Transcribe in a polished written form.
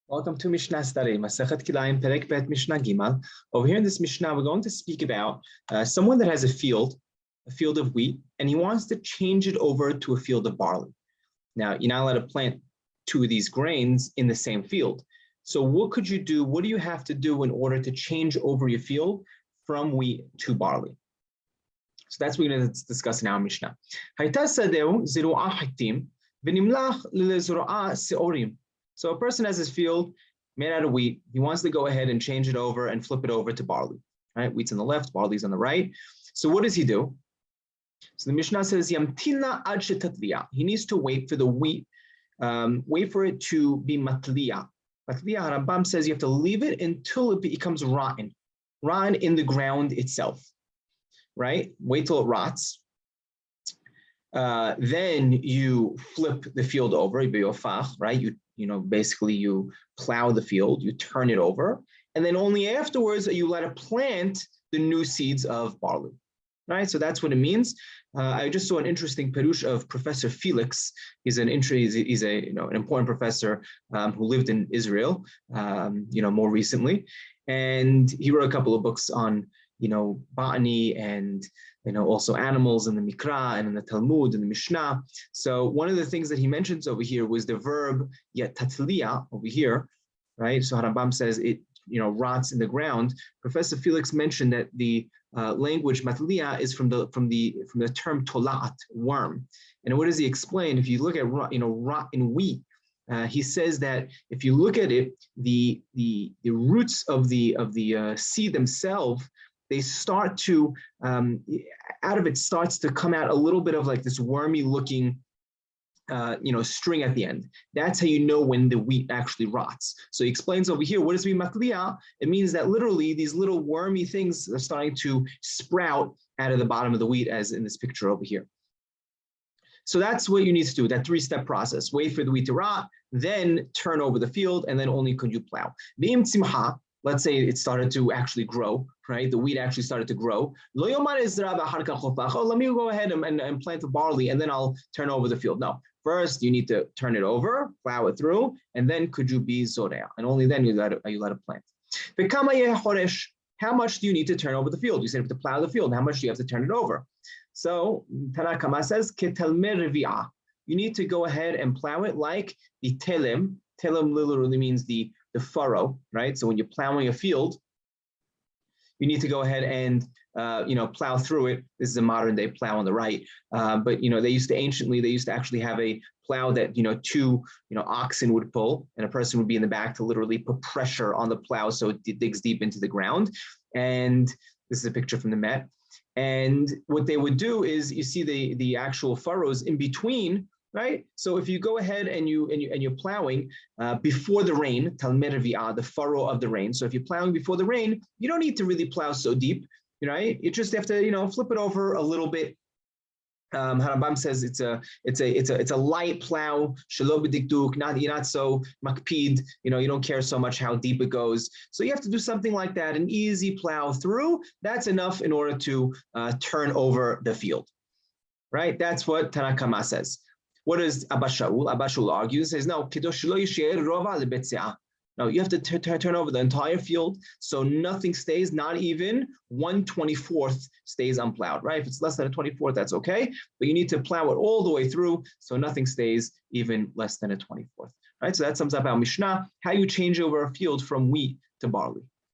Welcome to Mishna study, Masechet Kilayim, Perek Bet Mishna Gimal. Over here in this Mishnah, we're going to speak about someone that has a field of wheat, and he wants to change it over to a field of barley. Now, you're not allowed to plant two of these grains in the same field. So what could you do? What do you have to do in order to change over your field from wheat to barley? So that's what we're going to discuss now in Mishnah. So a person has his field made out of wheat. He wants to go ahead and change it over and flip it over to barley. Right? Wheat's on the left, barley's on the right. So what does he do? So the Mishnah says, Yamtilna ad shetatliya. He needs to wait for the wheat, wait for it to be matliya. Matliya, Rambam says you have to leave it until it becomes rotten in the ground itself. Right? Wait till it rots. Then you flip the field over, right? Basically you plow the field, you turn it over, and then only afterwards you let it plant the new seeds of barley, right? So that's what it means. I just saw an interesting perush of Professor Felix. He's an important professor who lived in Israel, more recently, and he wrote a couple of books on botany and also animals in the Mikra and in the Talmud and the Mishnah. So one of the things that he mentions over here was the verb yatatliya over here, right? So Rambam says it rots in the ground. Professor Felix mentioned that the language matliya is from the term tolat, worm. And what does he explain? If you look at rot in wheat, he says that if you look at it, the roots of the seed themselves, they start to, out of it starts to come out a little bit of like this wormy looking, string at the end. That's how you know when the wheat actually rots. So he explains over here, what does it mean matliya? It means that literally these little wormy things are starting to sprout out of the bottom of the wheat, as in this picture over here. So that's what you need to do, that three-step process. Wait for the wheat to rot, then turn over the field, and then only could you plow. Let's say it started to actually grow, right? The wheat actually started to grow. Let me go ahead and plant the barley, and then I'll turn over the field. No, first you need to turn it over, plow it through, and then could you be zorea, and only then you let it plant. How much do you need to turn over the field? You said you have to plow the field. How much do you have to turn it over? So Tanakama says, you need to go ahead and plow it like the telem. Telem literally means the furrow, right? So when you're plowing a field, you need to go ahead and plow through it. This is a modern day plow on the right, but they used to actually have a plow that two oxen would pull, and a person would be in the back to literally put pressure on the plow so it digs deep into the ground. And this is a picture from the Met. And what they would do is, you see the actual furrows in between. Right. So if you go ahead and you're plowing before the rain, the furrow of the rain. So if you're plowing before the rain, you don't need to really plow so deep, right? You just have to flip it over a little bit. Harambam says it's a light plow, shalom b'dikduk, you're not so makpid, you don't care so much how deep it goes. So you have to do something like that, an easy plow through. That's enough in order to turn over the field, right? That's what Tanakama says. What does Abba Shaul argues? Says no. No, you have to turn over the entire field, so nothing stays, not even 1/24 stays unplowed, right? If it's less than a 24th, that's okay, but you need to plow it all the way through, so nothing stays even less than a 24th, right? So that sums up our Mishnah, how you change over a field from wheat to barley.